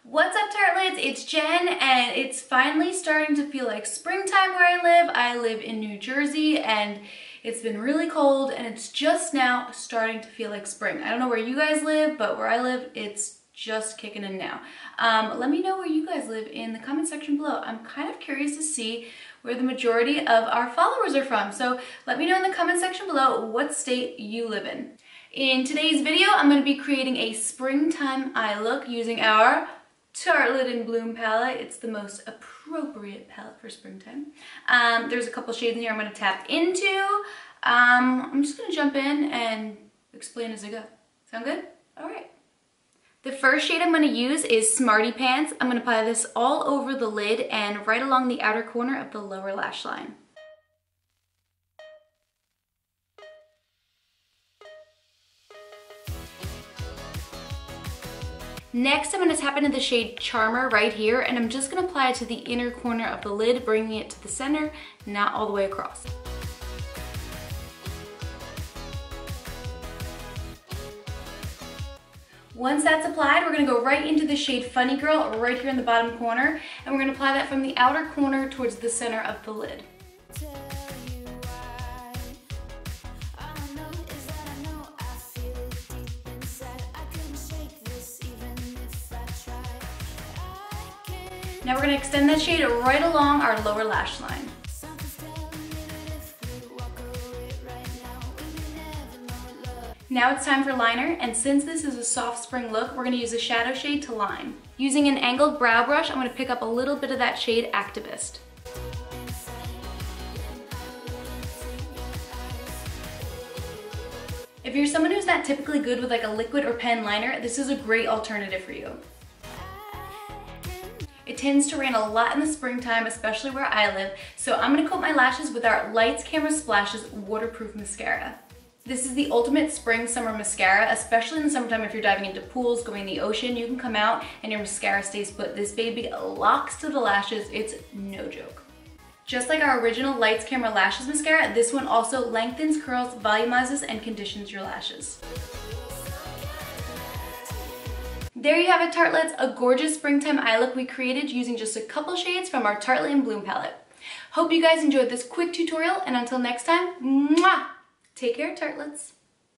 What's up, tartlets? It's Jen, and it's finally starting to feel like springtime where I live. I live in New Jersey, and it's been really cold, and it's just now starting to feel like spring. I don't know where you guys live, but where I live, it's just kicking in now. Let me know where you guys live in the comment section below. I'm kind of curious to see where the majority of our followers are from. So let me know in the comment section below what state you live in. In today's video, I'm going to be creating a springtime eye look using our Tartelette in Bloom palette. It's the most appropriate palette for springtime. There's a couple shades in here I'm going to tap into. I'm just going to jump in and explain as I go. Sound good? All right. The first shade I'm going to use is Smarty Pants. I'm going to apply this all over the lid and right along the outer corner of the lower lash line. Next, I'm going to tap into the shade Charmer right here, and I'm just going to apply it to the inner corner of the lid, bringing it to the center, not all the way across. Once that's applied, we're going to go right into the shade Funny Girl right here in the bottom corner, and we're going to apply that from the outer corner towards the center of the lid. Now we're going to extend that shade right along our lower lash line. Now it's time for liner, and since this is a soft spring look, we're going to use a shadow shade to line. Using an angled brow brush, I'm going to pick up a little bit of that shade Activist. If you're someone who's not typically good with like a liquid or pen liner, this is a great alternative for you. It tends to rain a lot in the springtime, especially where I live, so I'm going to coat my lashes with our Lights Camera Splashes Waterproof Mascara. This is the ultimate spring-summer mascara, especially in the summertime if you're diving into pools, going in the ocean. You can come out and your mascara stays put. This baby locks to the lashes. It's no joke. Just like our original Lights Camera Lashes mascara, this one also lengthens, curls, volumizes, and conditions your lashes. There you have it, tartlets, a gorgeous springtime eye look we created using just a couple shades from our Tartelette in Bloom palette. Hope you guys enjoyed this quick tutorial, and until next time, mwah! Take care, tartlets.